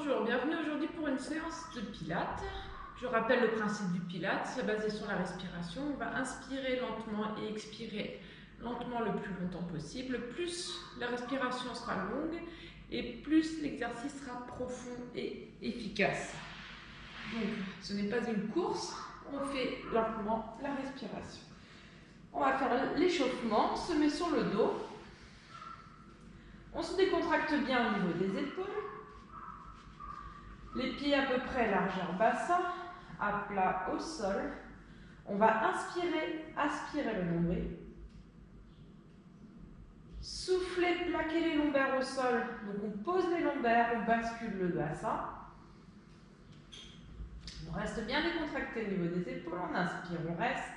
Bonjour, bienvenue aujourd'hui pour une séance de pilates. Je rappelle le principe du pilates, c'est basé sur la respiration. On va inspirer lentement et expirer lentement le plus longtemps possible. Plus la respiration sera longue et plus l'exercice sera profond et efficace. Donc, ce n'est pas une course, on fait lentement la respiration. On va faire l'échauffement, on se met sur le dos. On se décontracte bien au niveau des épaules. Les pieds à peu près largeur bassin, à plat au sol. On va inspirer, aspirer le nombril. Souffler, plaquer les lombaires au sol. Donc on pose les lombaires, on bascule le bassin. On reste bien décontracté au niveau des épaules. On inspire, on reste.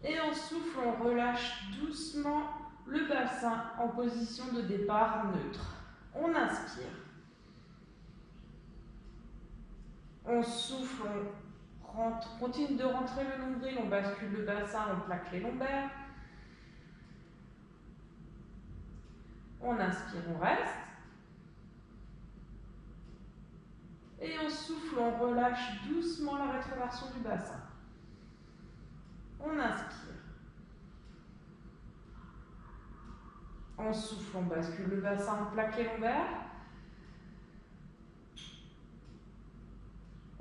Et on souffle, on relâche doucement le bassin en position de départ neutre. On inspire. On souffle, on continue de rentrer le nombril, on bascule le bassin, on plaque les lombaires. On inspire, on reste. Et on souffle, on relâche doucement la rétroversion du bassin. On inspire. On souffle, on bascule le bassin, on plaque les lombaires.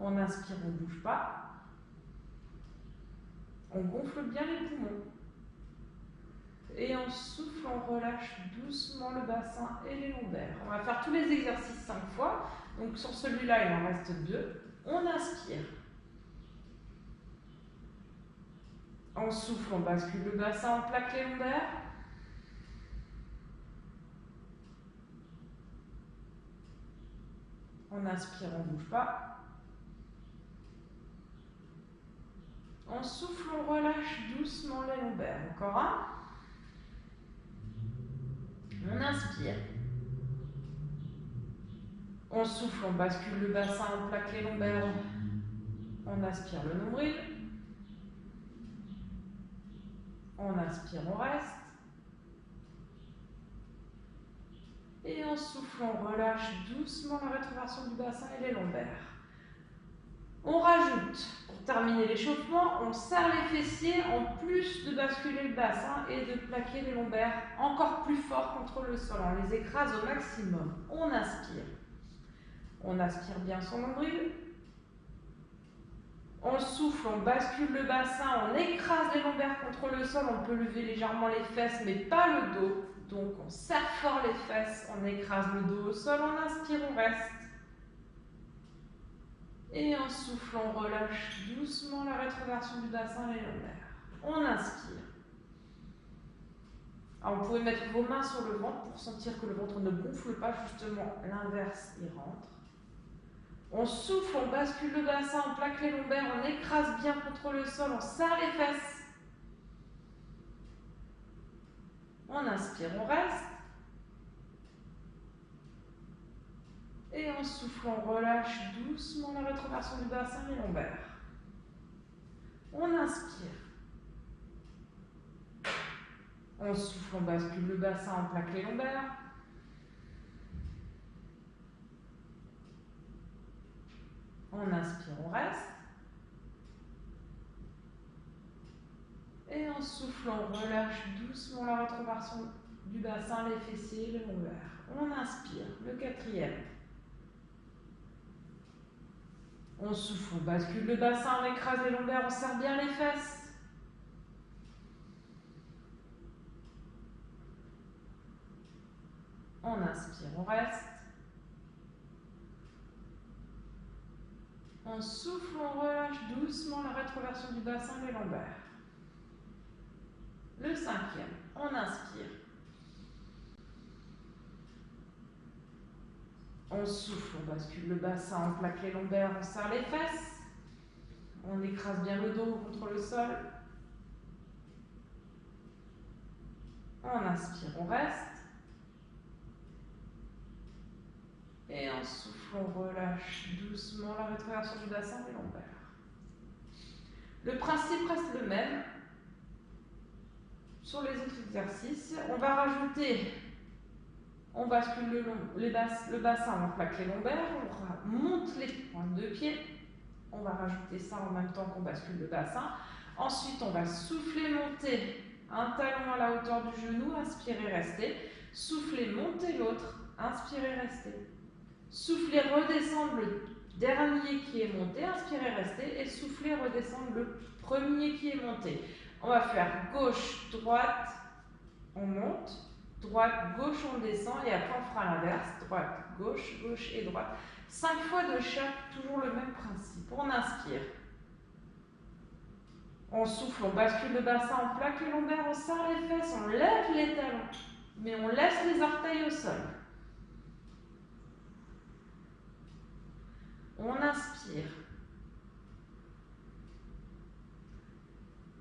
On inspire, on ne bouge pas. On gonfle bien les poumons. Et on souffle, on relâche doucement le bassin et les lombaires. On va faire tous les exercices 5 fois. Donc sur celui-là, il en reste 2. On inspire. On souffle, on bascule le bassin, on plaque les lombaires. On inspire, on ne bouge pas. On souffle, on relâche doucement les lombaires. Encore un. On inspire. On souffle, on bascule le bassin, on plaque les lombaires. On aspire le nombril. On inspire, on reste. Et on souffle, on relâche doucement la rétroversion du bassin et les lombaires. On rajoute, pour terminer l'échauffement, on serre les fessiers en plus de basculer le bassin et de plaquer les lombaires encore plus fort contre le sol. On les écrase au maximum. On inspire. On aspire bien son nombril. On souffle, on bascule le bassin, on écrase les lombaires contre le sol. On peut lever légèrement les fesses, mais pas le dos. Donc on serre fort les fesses, on écrase le dos au sol. On inspire, on reste. Et en souffle, on relâche doucement la rétroversion du bassin et les lombaires. On inspire. Alors vous pouvez mettre vos mains sur le ventre pour sentir que le ventre ne gonfle pas, justement l'inverse, il rentre. On souffle, on bascule le bassin, on plaque les lombaires, on écrase bien contre le sol, on serre les fesses. On inspire, on reste. Et en souffle, on relâche doucement la rétroversion du bassin et les lombaires. On inspire. On souffle, on bascule le bassin, on plaque les lombaires. On inspire, on reste. Et en souffle, on relâche doucement la rétroversion du bassin, les fessiers et les lombaires. On inspire, le 4e. On souffle, on bascule le bassin, on écrase les lombaires, on serre bien les fesses. On inspire, on reste. On souffle, on relâche doucement la rétroversion du bassin et les lombaires. Le 5e, on inspire. On souffle, on bascule le bassin, on plaque les lombaires, on serre les fesses. On écrase bien le dos contre le sol. On inspire, on reste. Et en souffle, on relâche doucement la rétroversion du bassin et les lombaires. Le principe reste le même. Sur les autres exercices, on va rajouter On bascule le bassin, on plaque les lombaires, on monte les pointes de pied. On va rajouter ça en même temps qu'on bascule le bassin. Ensuite, on va souffler, monter un talon à la hauteur du genou, inspirez, restez. Souffler, monter l'autre, inspirez, restez. Souffler, redescendre le dernier qui est monté, inspirez, restez. Et souffler, redescendre le premier qui est monté. On va faire gauche, droite, on monte. Droite, gauche, on descend. Et après, on fera l'inverse. Droite, gauche, gauche et droite. 5 fois de chaque, toujours le même principe. On inspire. On souffle, on bascule le bassin, on plaque les lombaires, on serre les fesses, on lève les talons. Mais on laisse les orteils au sol. On inspire.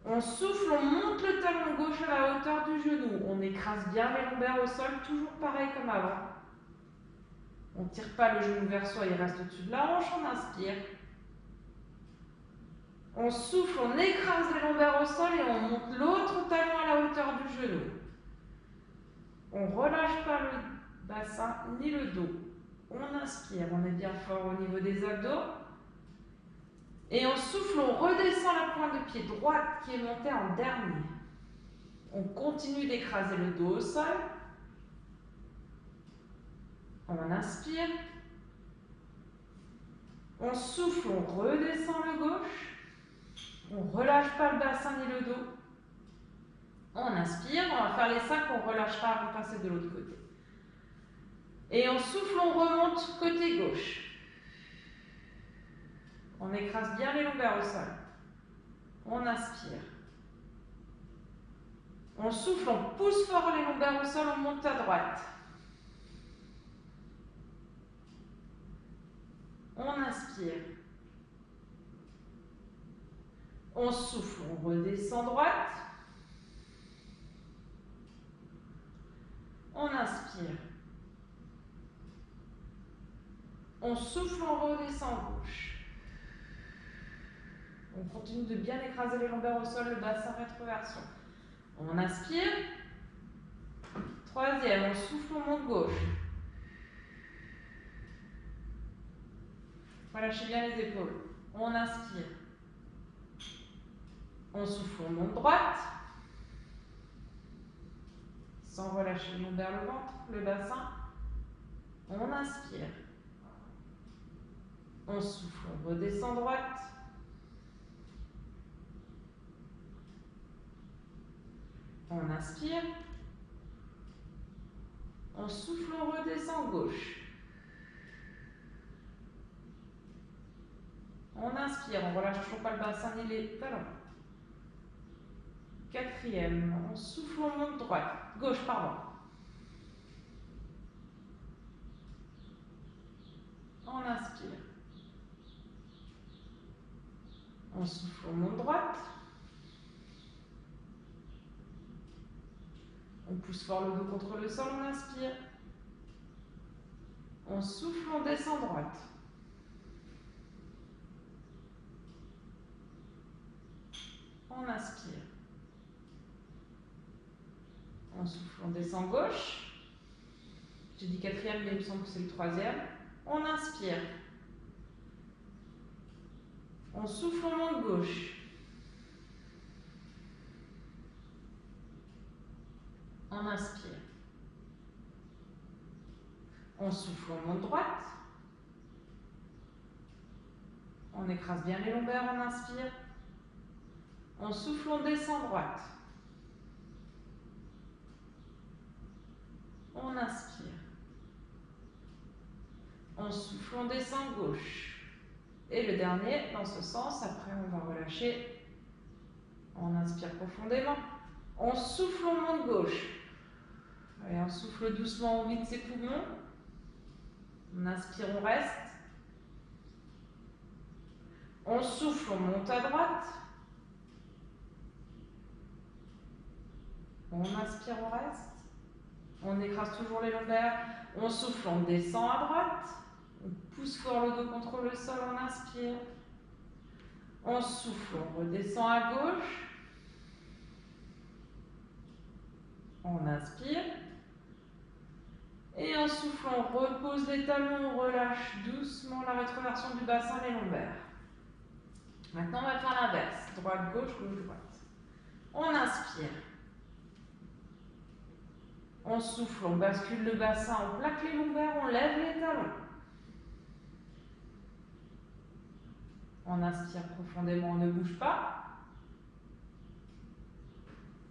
On souffle, on monte le talon gauche à la hauteur du genou. On écrase bien les lombaires au sol, toujours pareil comme avant. On ne tire pas le genou vers soi, il reste au-dessus de la hanche, on inspire. On souffle, on écrase les lombaires au sol et on monte l'autre talon à la hauteur du genou. On ne relâche pas le bassin ni le dos. On inspire, on est bien fort au niveau des abdos. Et on souffle, on redescend la pointe de pied droite qui est montée en dernier. On continue d'écraser le dos au sol. On inspire. On souffle, on redescend le gauche. On ne relâche pas le bassin ni le dos. On inspire, on va faire les 5, on relâchera avant de passer de l'autre côté. Et on souffle, on remonte côté gauche. On écrase bien les lombaires au sol. On inspire. On souffle, on pousse fort les lombaires au sol, on monte à droite. On inspire. On souffle, on redescend droite. On inspire. On souffle, on redescend gauche. On continue de bien écraser les lombaires au sol, le bassin rétroversion. On inspire. Troisième, on souffle, on monte gauche. Relâchez bien les épaules. On inspire. On souffle, on monte droite. Sans relâcher le lombaire, le ventre, le bassin. On inspire. On souffle, on redescend droite. On inspire. On souffle, on redescend gauche. On inspire, on relâche toujours pas le bassin ni les talons. Quatrième, on souffle, on monte droite. Gauche, pardon. On inspire. On souffle, on monte droite. On pousse fort le dos contre le sol, on inspire. On souffle, on descend droite. On inspire. On souffle, on descend gauche. J'ai dit quatrième, mais il me semble que c'est le troisième. On inspire. On souffle, on monte gauche. On inspire. On souffle, on monte droite. On écrase bien les lombaires, on inspire. On souffle, on descend droite. On inspire. On souffle, on descend gauche. Et le dernier, dans ce sens, après on va relâcher. On inspire profondément. On souffle, on monte gauche. Allez, on souffle doucement, on vide ses poumons. On inspire, on reste. On souffle, on monte à droite. On inspire, on reste. On écrase toujours les lombaires. On souffle, on descend à droite. On pousse fort le dos contre le sol, on inspire. On souffle, on redescend à gauche. On inspire. Et en soufflant, on repose les talons, on relâche doucement la rétroversion du bassin, les lombaires. Maintenant, on va faire l'inverse. Droite, gauche, gauche, droite. On inspire. On souffle, on bascule le bassin, on plaque les lombaires, on lève les talons. On inspire profondément, on ne bouge pas.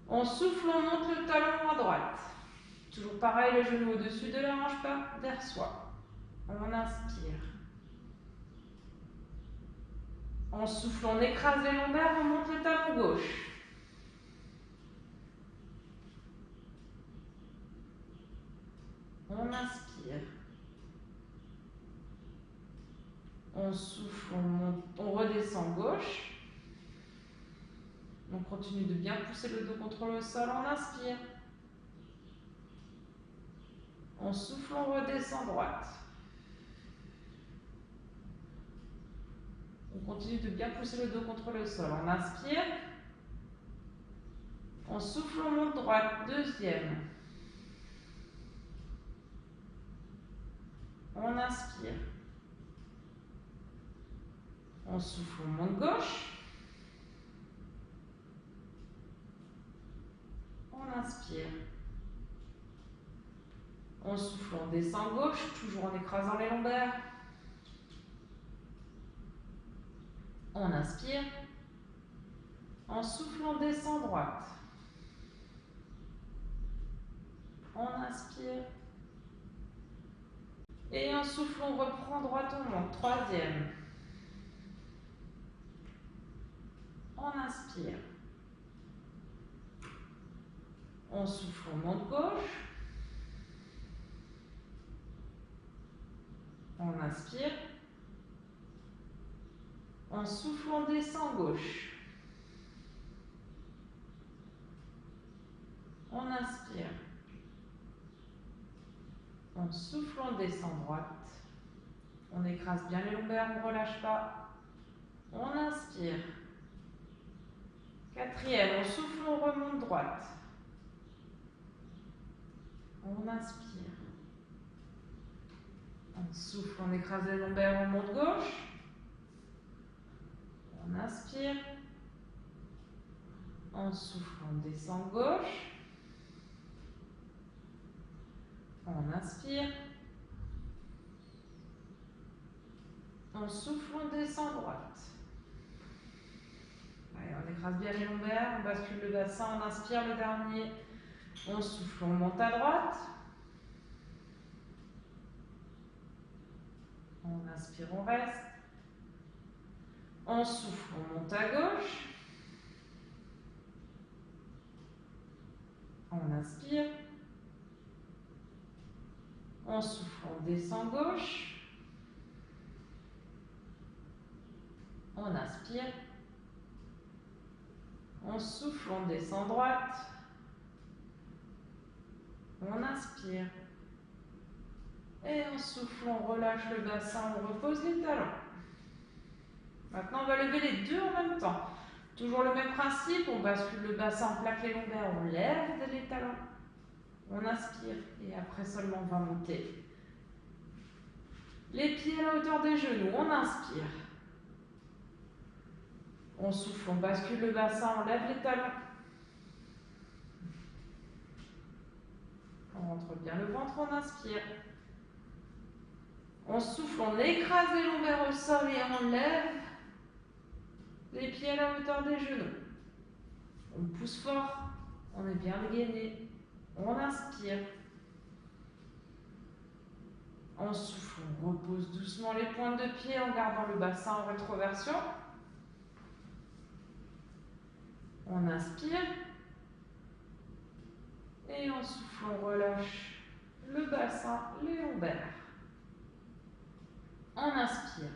On souffle, on monte le talon à droite. Toujours pareil, le genou au-dessus de la hanche, pas vers soi. On inspire. On souffle, on écrase les lombaires, on monte le talon gauche. On inspire. On souffle, on monte, on redescend gauche. On continue de bien pousser le dos contre le sol, on inspire. On souffle, on redescend droite. On continue de bien pousser le dos contre le sol. On inspire. On souffle, on monte droite. Deuxième. On inspire. On souffle, on monte gauche. On inspire. On souffle, on descend gauche, toujours en écrasant les lombaires. On inspire. En soufflant, on descend droite. On inspire. Et en soufflant, on reprend droite, on monte. Troisième. On inspire. On souffle, on monte gauche. On inspire. On souffle, on descend gauche. On inspire. On souffle, on descend droite. On écrase bien les lombaires, on ne relâche pas. On inspire. Quatrième, on souffle, on remonte droite. On inspire. On souffle, on écrase les lombaires, on monte gauche. On inspire. On souffle, on descend gauche. On inspire. On souffle, on descend droite. Allez, on écrase bien les lombaires, on bascule le bassin, on inspire le dernier. On souffle, on monte à droite. On inspire, on reste. On souffle, on monte à gauche. On inspire. On souffle, on descend gauche. On inspire. On souffle, on descend droite. On inspire. Et on souffle, on relâche le bassin, on repose les talons. Maintenant, on va lever les deux en même temps. Toujours le même principe, on bascule le bassin, on plaque les lombaires, on lève les talons. On inspire et après seulement on va monter. Les pieds à la hauteur des genoux, on inspire. On souffle, on bascule le bassin, on lève les talons. On rentre bien le ventre, on inspire. On souffle, on écrase les lombaires au sol et on lève les pieds à la hauteur des genoux. On pousse fort, on est bien dégainé. On inspire. On souffle, on repose doucement les pointes de pied en gardant le bassin en rétroversion. On inspire. Et en souffle, on relâche le bassin, les lombaires. On inspire.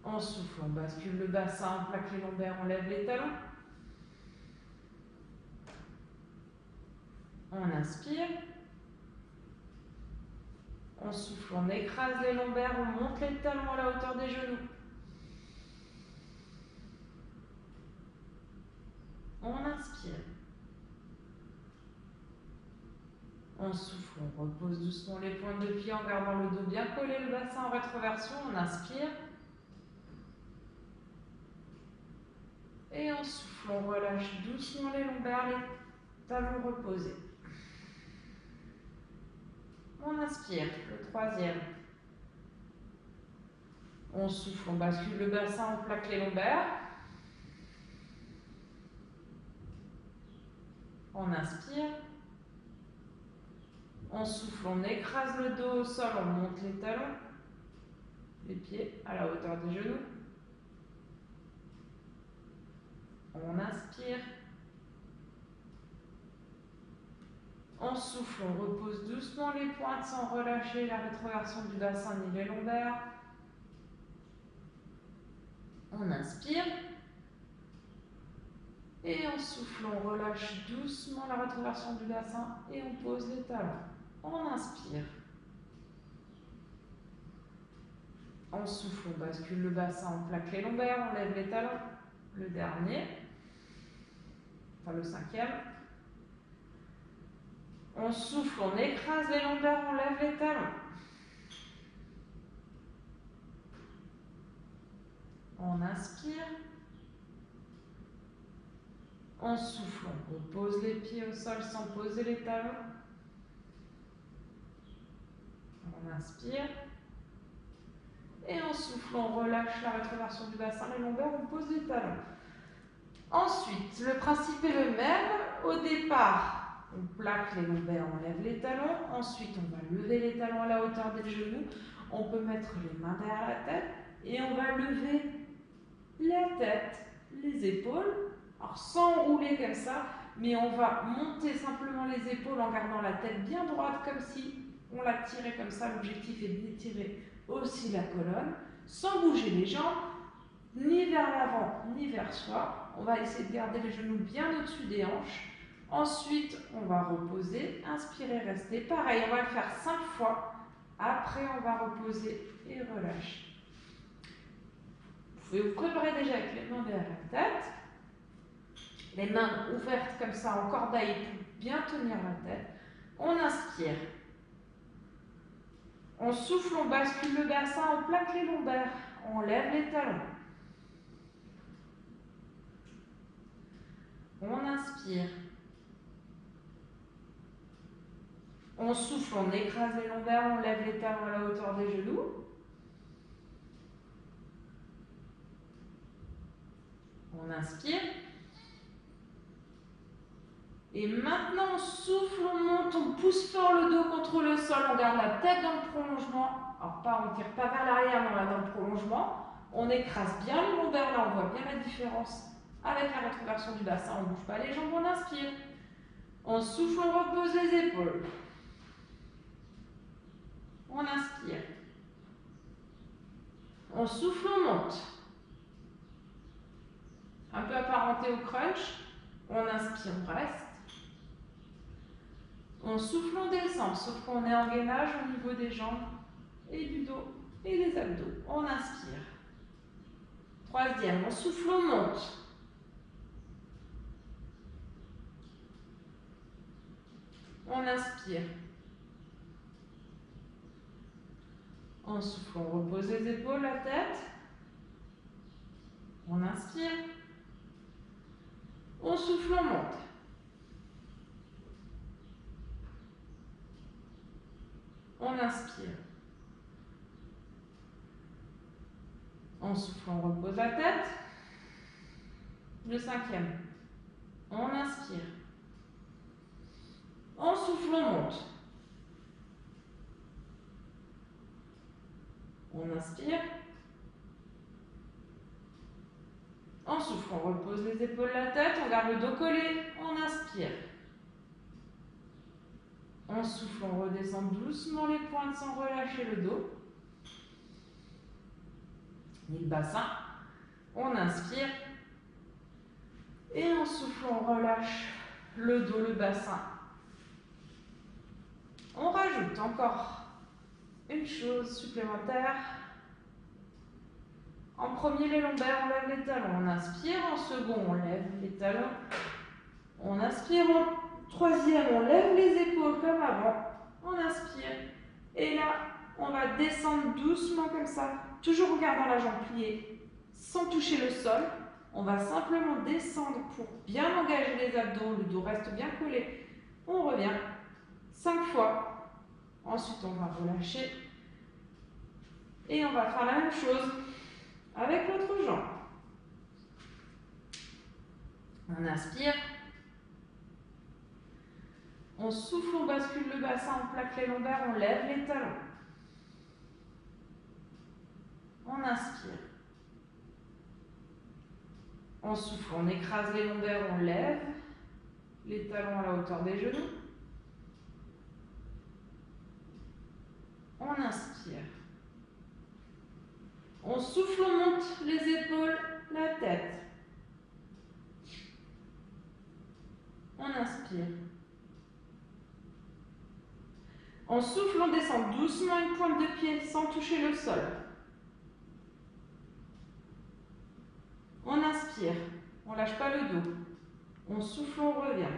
On souffle, on bascule le bassin, on plaque les lombaires, on lève les talons. On inspire. On souffle, on écrase les lombaires, on monte les talons à la hauteur des genoux. On inspire. On souffle, on repose doucement les pointes de pied en gardant le dos bien collé, le bassin en rétroversion. On inspire. Et on souffle, on relâche doucement les lombaires, les talons reposés. On inspire, le troisième. On souffle, on bascule le bassin, on plaque les lombaires. On inspire. On souffle, on écrase le dos au sol, on monte les talons, les pieds à la hauteur des genoux. On inspire. On souffle, on repose doucement les pointes sans relâcher la rétroversion du bassin ni les lombaires. On inspire. Et on souffle, on relâche doucement la rétroversion du bassin et on pose les talons. On inspire. On souffle, on bascule le bassin, on plaque les lombaires, on lève les talons. Le dernier, enfin le cinquième. On souffle, on écrase les lombaires, on lève les talons. On inspire. On souffle, on repose les pieds au sol sans poser les talons. On inspire. Et on souffle, on relâche la rétroversion du bassin, les lombaires, on pose les talons. Ensuite, le principe est le même. Au départ, on plaque les lombaires, on lève les talons. Ensuite, on va lever les talons à la hauteur des genoux. On peut mettre les mains derrière la tête et on va lever la tête, les épaules. Alors sans rouler comme ça, mais on va monter simplement les épaules en gardant la tête bien droite comme si on la tirait comme ça. L'objectif est d'étirer aussi la colonne, sans bouger les jambes, ni vers l'avant, ni vers soi. On va essayer de garder les genoux bien au-dessus des hanches. Ensuite, on va reposer, inspirer, rester. Pareil, on va le faire 5 fois. Après, on va reposer et relâcher. Vous pouvez vous préparer déjà avec les mains derrière la tête. Les mains ouvertes comme ça en cordaille pour bien tenir la tête. On inspire. On souffle, on bascule le bassin, on plaque les lombaires. On lève les talons. On inspire. On souffle, on écrase les lombaires, on lève les talons à la hauteur des genoux. On inspire. Et maintenant, on souffle, on monte, on pousse fort le dos contre le sol, on garde la tête dans le prolongement. Alors, on ne tire pas vers l'arrière, mais on est dans le prolongement. On écrase bien les lombaires, là, on voit bien la différence avec la rétroversion du bassin. On ne bouge pas les jambes, on inspire. On souffle, on repose les épaules. On inspire. On souffle, on monte. Un peu apparenté au crunch. On inspire, on reste. On souffle, on descend, sauf qu'on est en gainage au niveau des jambes et du dos et des abdos. On inspire. Troisième, on souffle, on monte. On inspire. On souffle, on repose les épaules, la tête. On inspire. On souffle, on monte. On inspire. On souffle, on repose la tête. Le cinquième. On inspire. On souffle, on monte. On inspire. On souffle, on repose les épaules, la tête, on garde le dos collé, on inspire. On souffle, on redescend doucement les pointes sans relâcher le dos. Et le bassin. On inspire. Et on souffle, on relâche le dos, le bassin. On rajoute encore une chose supplémentaire. En premier, les lombaires, on lève les talons. On inspire. En second, on lève les talons. On inspire. En Troisième, on lève les épaules comme avant. On inspire. Et là, on va descendre doucement comme ça, toujours en gardant la jambe pliée, sans toucher le sol. On va simplement descendre pour bien engager les abdos. Le dos reste bien collé. On revient 5 fois. Ensuite, on va relâcher. Et on va faire la même chose avec l'autre jambe. On inspire. On souffle, on bascule le bassin, on plaque les lombaires, on lève les talons. On inspire. On souffle, on écrase les lombaires, on lève les talons à la hauteur des genoux. On inspire. On souffle, on monte les épaules, la tête. On inspire. On souffle, on descend doucement une pointe de pied sans toucher le sol. On inspire. On ne lâche pas le dos. On souffle, on revient.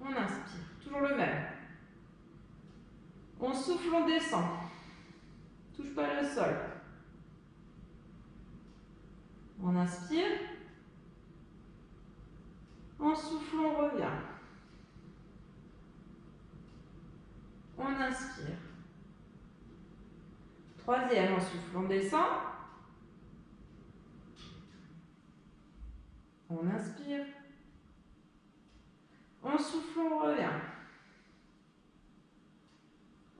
On inspire. Toujours le même. On souffle, on descend. Touche pas le sol. On inspire. On souffle, on revient. On inspire. Troisième, on souffle, on descend. On inspire. On souffle, on revient.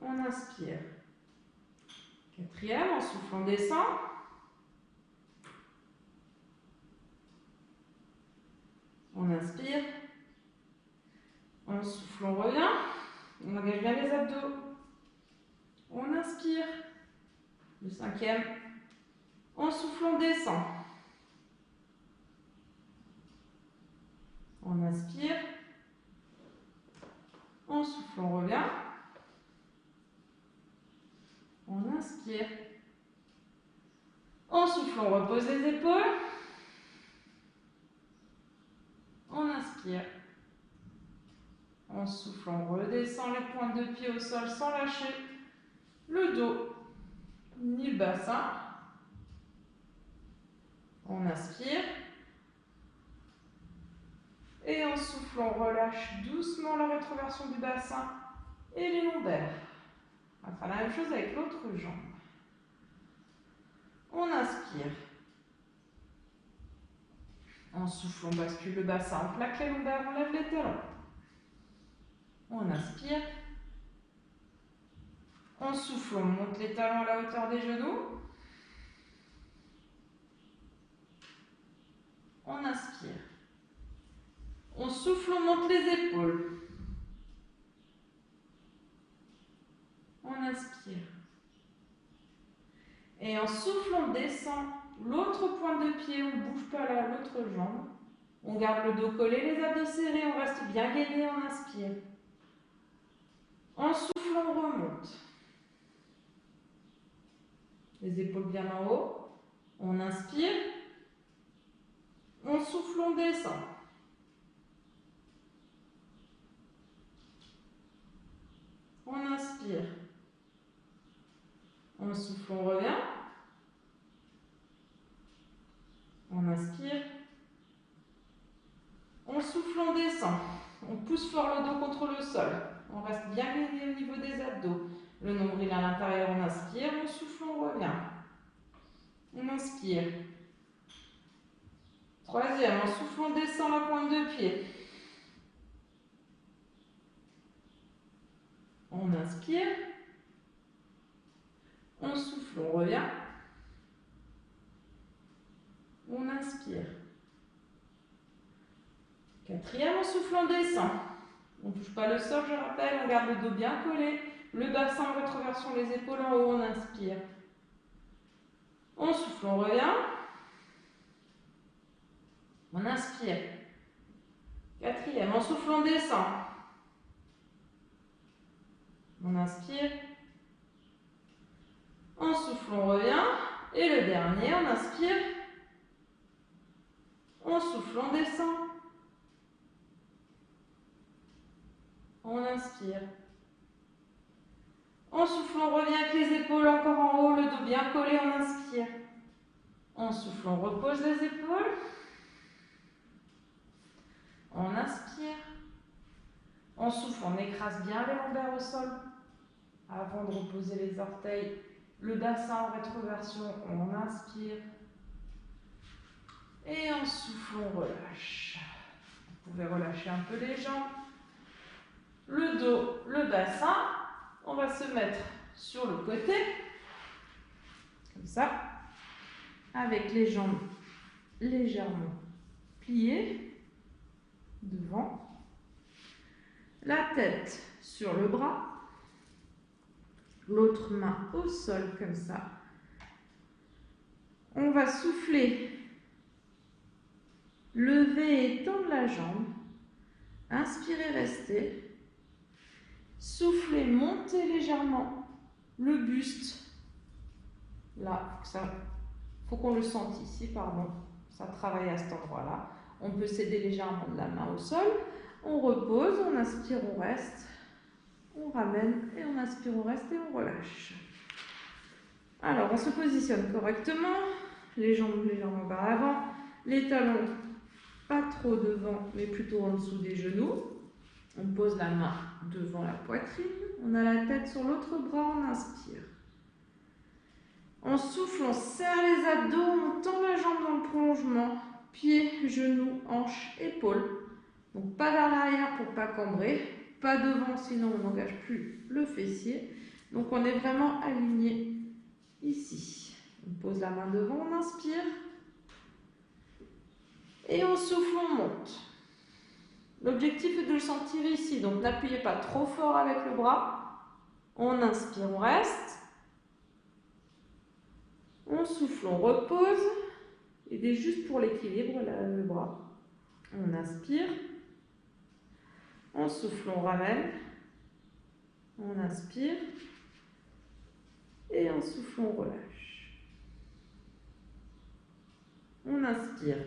On inspire. Quatrième, on souffle, on descend. On inspire. On souffle, on revient. On engage bien les abdos. On inspire. Le cinquième. On souffle, on descend. On inspire. On souffle, on revient. On inspire. On souffle, on repose les épaules. On inspire. On souffle, on redescend les pointes de pied au sol sans lâcher le dos ni le bassin. On inspire. Et en souffle, on relâche doucement la rétroversion du bassin et les lombaires. On va faire la même chose avec l'autre jambe. On inspire. On souffle, on bascule le bassin, on plaque les lombaires, on lève les talons. On inspire. On souffle, on monte les talons à la hauteur des genoux. On inspire. On souffle, on monte les épaules. On inspire. Et en souffle, on descend l'autre pointe de pied, on ne bouge pas l'autre jambe. On garde le dos collé, les abdos serrés, on reste bien gainé, on inspire. En souffle, on remonte. Les épaules bien en haut. On inspire. On souffle, on descend. On inspire. On souffle, on revient. On inspire. On souffle, on descend. On pousse fort le dos contre le sol. On reste bien gainé au niveau des abdos. Le nombril à l'intérieur, on inspire. On souffle, on revient. On inspire. Troisième, en souffle, on descend la pointe de pied. On inspire. On souffle, on revient. On inspire. Quatrième, on souffle, on descend. On ne touche pas le sol, je rappelle, on garde le dos bien collé. Le bassin en rétroversion, les épaules en haut, on inspire. On souffle, on revient. On inspire. Quatrième, on souffle, on descend. On inspire. On souffle, on revient. Et le dernier, on inspire. On souffle, on descend. inspire. En soufflant, on revient avec les épaules encore en haut, le dos bien collé, on inspire. En soufflant, on repose les épaules. On inspire. En soufflant, on écrase bien les lombaires au sol. Avant de reposer les orteils, le bassin en rétroversion, on inspire. Et en soufflant, on relâche. Vous pouvez relâcher un peu les jambes. Le dos, le bassin. On va se mettre sur le côté. Comme ça. Avec les jambes légèrement pliées. Devant. La tête sur le bras. L'autre main au sol comme ça. On va souffler. Lever et tendre la jambe. Inspirez, restez. Soufflez, montez légèrement le buste. Là, faut qu'on le sente ici, pardon. Ça travaille à cet endroit-là. On peut s'aider légèrement de la main au sol. On repose, on inspire, on reste. On ramène et on inspire, on reste et on relâche. Alors, on se positionne correctement. Les jambes légèrement vers l'avant. Les talons pas trop devant, mais plutôt en dessous des genoux. On pose la main devant la poitrine. On a la tête sur l'autre bras, on inspire. On souffle, on serre les abdos, on tend la jambe dans le prolongement. Pieds, genoux, hanches, épaules. Donc pas vers l'arrière pour ne pas cambrer. Pas devant, sinon on n'engage plus le fessier. Donc on est vraiment aligné ici. On pose la main devant, on inspire. Et on souffle, on monte. L'objectif est de le sentir ici. Donc n'appuyez pas trop fort avec le bras. On inspire, on reste. On souffle, on repose. Aidez juste pour l'équilibre, le bras. On inspire. On souffle, on ramène. On inspire. Et en souffle, on relâche. On inspire.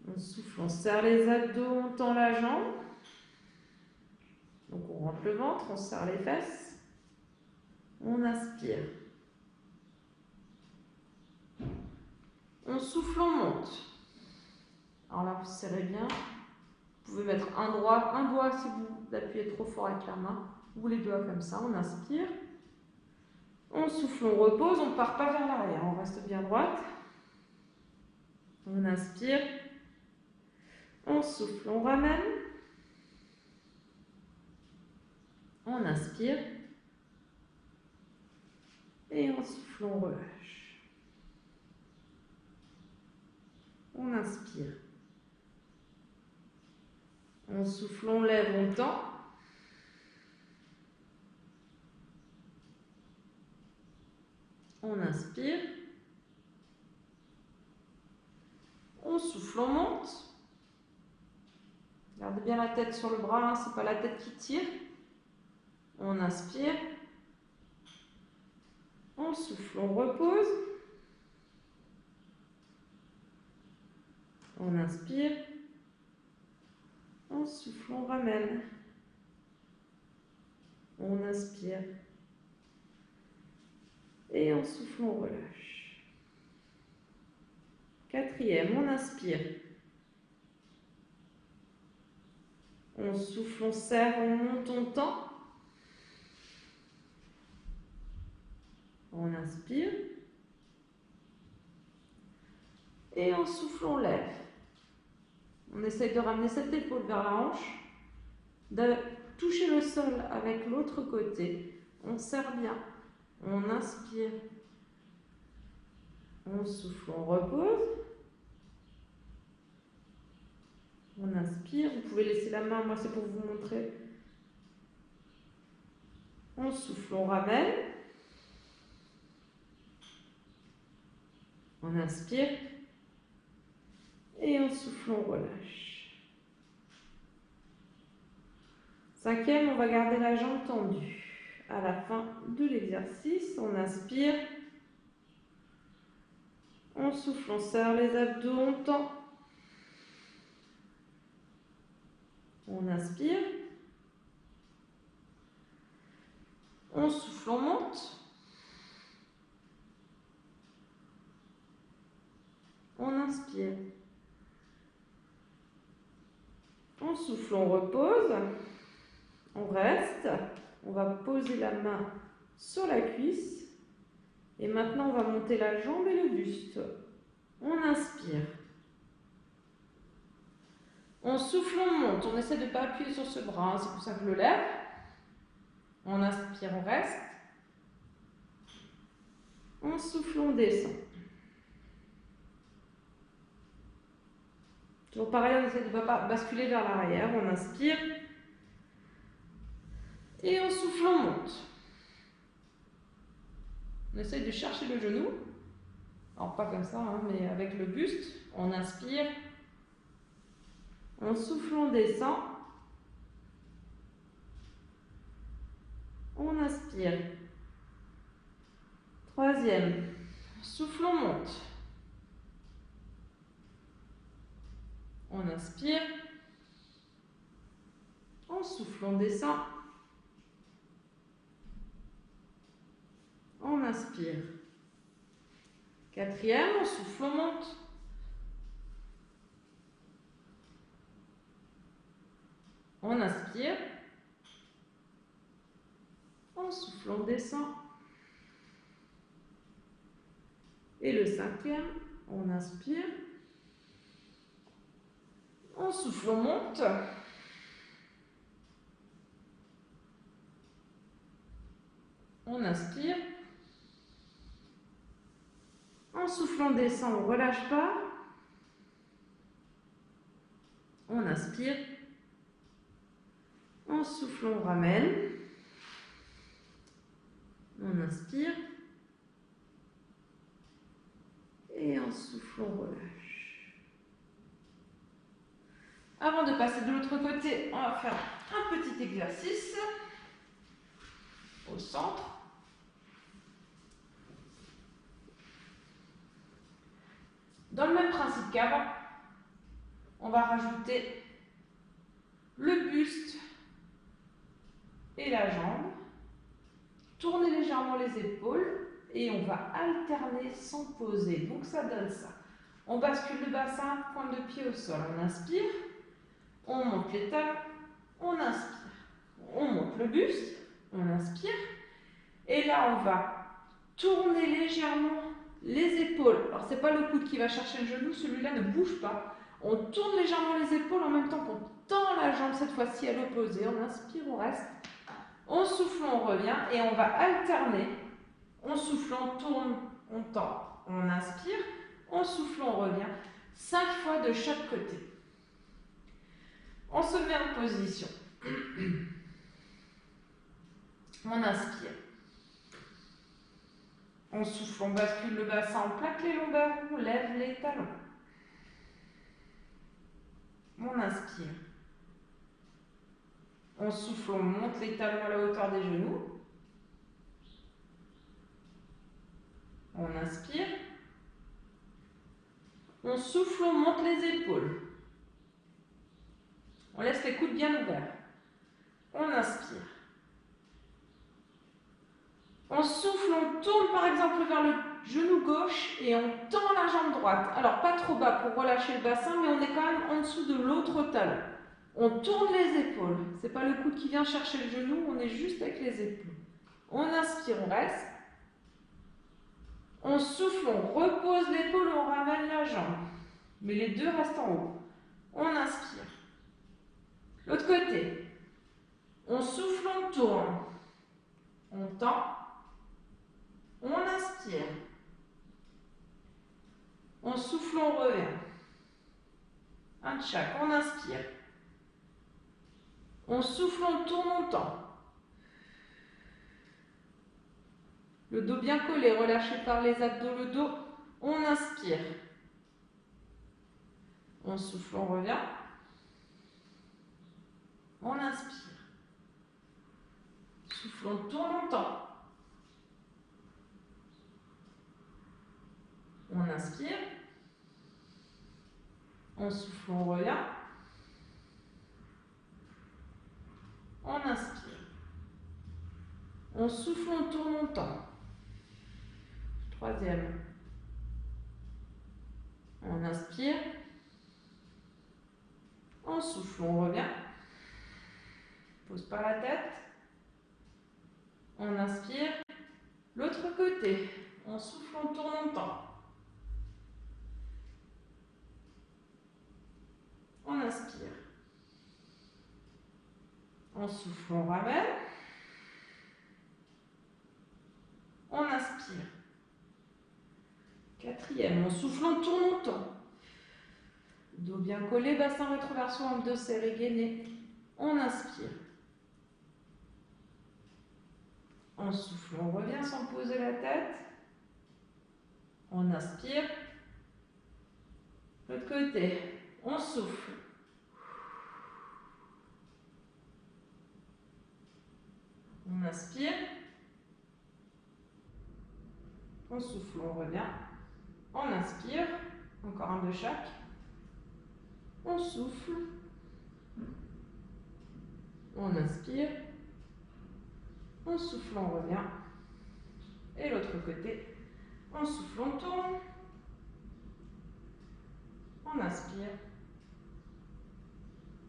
On souffle, on serre les abdos, on tend la jambe. Donc on rentre le ventre, on serre les fesses. On inspire. On souffle, on monte. Alors là, vous serrez bien. Vous pouvez mettre un doigt si vous appuyez trop fort avec la main, ou les doigts comme ça. On inspire. On souffle, on repose, on ne part pas vers l'arrière, on reste bien droite. On inspire. On souffle, on ramène. On inspire. Et on souffle, on relâche. On inspire. On souffle, on lève, on tend. On inspire. On souffle, on monte. Gardez bien la tête sur le bras, hein, ce n'est pas la tête qui tire. On inspire. On souffle, on repose. On inspire. On souffle, on ramène. On inspire. Et on souffle, on relâche. Quatrième, on inspire. On souffle, on serre, on monte, on tend. On inspire. Et on souffle, on lève. On essaye de ramener cette épaule vers la hanche, de toucher le sol avec l'autre côté. On serre bien. On inspire. On souffle, on repose. On inspire. Vous pouvez laisser la main, moi c'est pour vous montrer. On souffle, on ramène. On inspire. Et on souffle, on relâche. Cinquième, on va garder la jambe tendue. À la fin de l'exercice, on inspire. On souffle, on serre les abdos, on tend. On inspire. On souffle, on monte. On inspire. On souffle, on repose. On reste. On va poser la main sur la cuisse. Et maintenant, on va monter la jambe et le buste. On inspire. On souffle, on monte. On essaie de ne pas appuyer sur ce bras. C'est pour ça que je le lève. On inspire, on reste. On souffle, on descend. Toujours pareil, on essaie de ne pas basculer vers l'arrière. On inspire. Et on souffle, on monte. On essaye de chercher le genou. Alors pas comme ça, hein, mais avec le buste. On inspire. On souffle, on descend. On inspire. Troisième. Souffle, on monte. On inspire. On souffle, on descend. On inspire. Quatrième, on souffle, on monte. On inspire. On souffle, on descend. Et le cinquième, on inspire. On souffle, on monte. On inspire. On souffle, on descend, on ne relâche pas. On inspire. On souffle, on ramène. On inspire. Et en souffle, on relâche. Avant de passer de l'autre côté, on va faire un petit exercice au centre. Dans le même principe qu'avant, on va rajouter le buste et la jambe, tourner légèrement les épaules et on va alterner sans poser. Donc ça donne ça. On bascule le bassin, pointe de pied au sol. On inspire, on monte les talons, on inspire. On monte le buste, on inspire. Et là, on va tourner légèrement les épaules. Alors, ce n'est pas le coude qui va chercher le genou, celui-là ne bouge pas. On tourne légèrement les épaules en même temps qu'on tend la jambe, cette fois-ci à l'opposé. On inspire, on reste. On souffle, on revient et on va alterner. On souffle, on tourne, on tend. On inspire, on souffle, on revient. 5 fois de chaque côté. On se met en position. On inspire. On souffle, on bascule le bassin, on plaque les lombaires, on lève les talons. On inspire. On souffle, on monte les talons à la hauteur des genoux. On inspire. On souffle, on monte les épaules. On laisse les coudes bien ouverts. On inspire. On souffle, on tourne par exemple vers le genou gauche et on tend la jambe droite. Alors pas trop bas pour relâcher le bassin, mais on est quand même en dessous de l'autre talon. On tourne les épaules. Ce n'est pas le coude qui vient chercher le genou, on est juste avec les épaules. On inspire, on reste. On souffle, on repose l'épaule, on ramène la jambe. Mais les deux restent en haut. On inspire. L'autre côté. On souffle, on tourne. On tend. On inspire. On souffle, on revient. Un de chaque. On inspire. On souffle, on tourne, on tend. Le dos bien collé, relâché par les abdos, le dos. On inspire. On souffle, on revient. On inspire. Souffle, on tourne, on tend. On inspire. On souffle, on revient. On inspire. On souffle, on tourne, on tend. Troisième. On inspire. On souffle, on revient. Pose pas la tête. On inspire. L'autre côté. On souffle, on tourne, on tend. On inspire. On souffle, on ramène. On inspire. Quatrième, on souffle, on tourne, on tend. Dos bien collé, bassin rétroversion, abdos serrés, gainés. On inspire. On souffle, on revient sans poser la tête. On inspire. L'autre côté, on souffle. On inspire. On souffle, on revient. On inspire. Encore un de chaque. On souffle. On inspire. On souffle, on revient. Et l'autre côté. On souffle, on tourne. On inspire.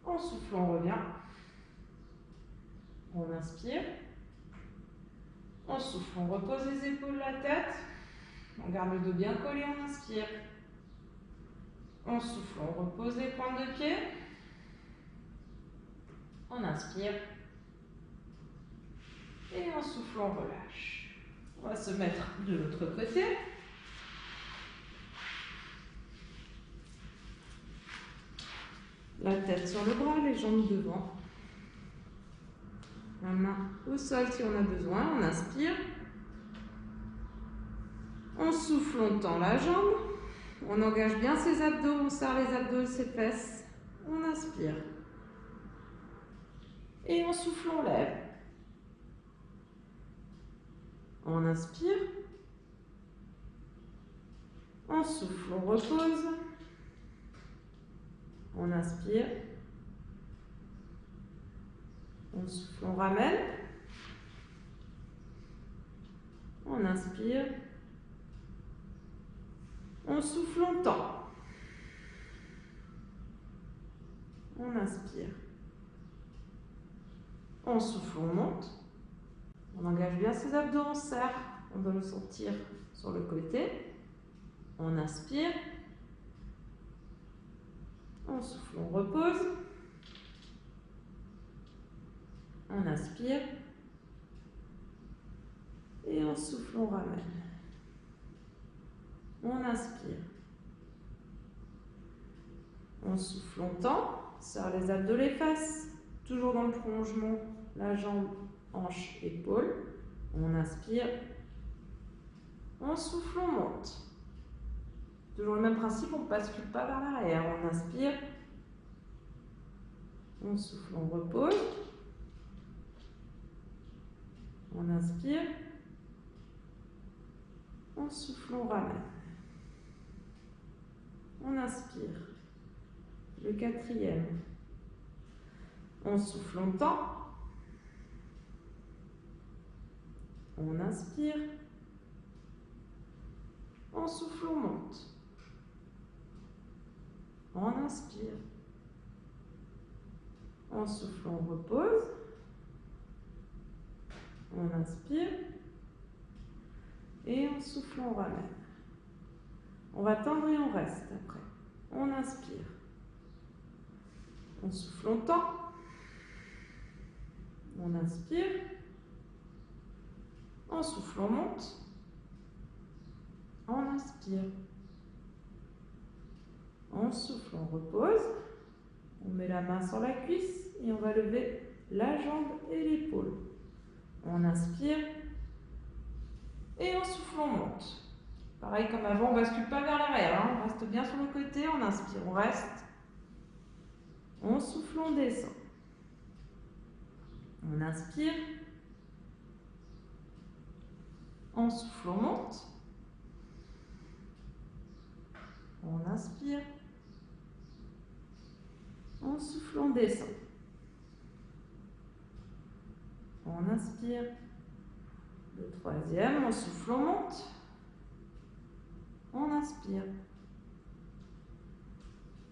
On souffle, on revient. On inspire. On souffle, on repose les épaules, la tête. On garde le dos bien collé, on inspire. On souffle, on repose les pointes de pied. On inspire. Et en soufflant, on relâche. On va se mettre de l'autre côté. La tête sur le bras, les jambes devant. La main au sol si on a besoin. On inspire. On souffle, on tend la jambe. On engage bien ses abdos, on serre les abdos, ses fesses. On inspire. Et on souffle, on lève. On inspire. On souffle, on repose. On inspire. On souffle, on ramène. On inspire. On souffle, on tend. On inspire. On souffle, on monte. On engage bien ses abdos, on serre. On doit le sentir sur le côté. On inspire. On souffle, on repose. On inspire. Et on souffle, on ramène. On inspire. On souffle, on tend. Serre les abdos, les fesses. Toujours dans le prolongement, la jambe, hanche, épaule. On inspire. On souffle, on monte. Toujours le même principe, on ne bascule pas vers l'arrière. On inspire. On souffle, on repose. On inspire. On souffle, on ramène. On inspire. Le quatrième. On souffle, on tend. On inspire. On souffle, on monte. On inspire. On souffle, on repose. On inspire. Et on souffle, on ramène. On va tendre et on reste après. On inspire. On souffle, on tend. On inspire. On souffle, on monte. On inspire. On souffle, on repose. On met la main sur la cuisse et on va lever la jambe et l'épaule. On inspire. Et on souffle, on monte. Pareil comme avant, on ne bascule pas vers l'arrière. Hein. On reste bien sur le côté. On inspire, on reste. On souffle, on descend. On inspire. On souffle, on monte. On inspire. On souffle, on descend. On inspire. troisième, on souffle, on monte. On inspire.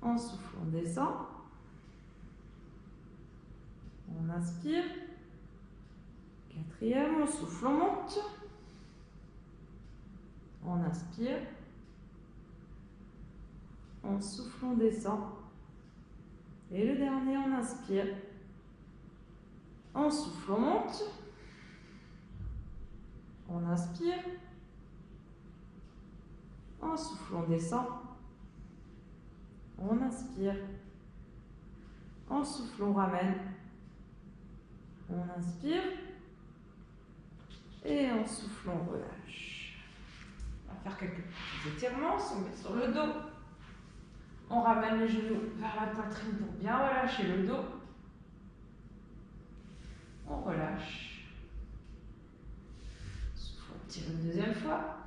On souffle, on descend. On inspire. Quatrième, on souffle, on monte. On inspire. On souffle, on descend. Et le dernier, on inspire. On souffle, on monte. On inspire. On souffle, on descend. On inspire. On souffle, on ramène. On inspire. Et on souffle, on relâche. On va faire quelques petits étirements. On se met sur le dos. On ramène les genoux vers la poitrine pour bien relâcher le dos. On relâche. Souffle, on tire une deuxième fois.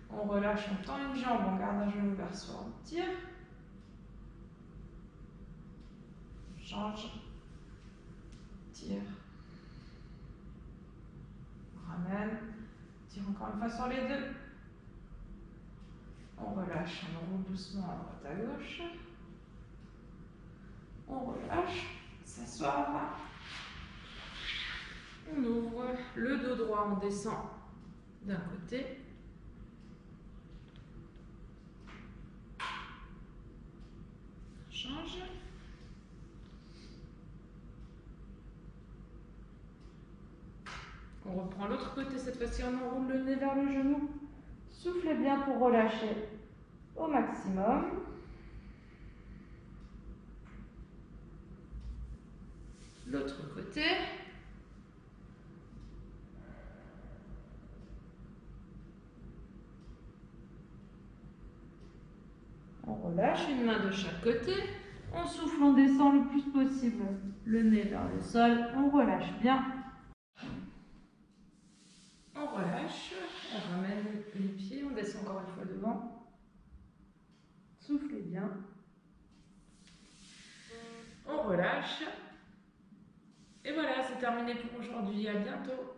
On relâche, on tend une jambe, on garde un genou vers soi, on tire. On change. Tire. On ramène. Tire encore une fois sur les deux. On relâche, on remonte doucement à droite à gauche. On relâche, s'asseoir. On ouvre le dos droit, on descend d'un côté. On change. On reprend l'autre côté, cette fois-ci on enroule le nez vers le genou. Soufflez bien pour relâcher au maximum. L'autre côté. On relâche une main de chaque côté. On souffle, on descend le plus possible le nez vers le sol. On relâche bien. On relâche. On ramène les pieds. On descend encore une fois devant. Soufflez bien. On relâche. Et voilà, c'est terminé pour aujourd'hui. À bientôt.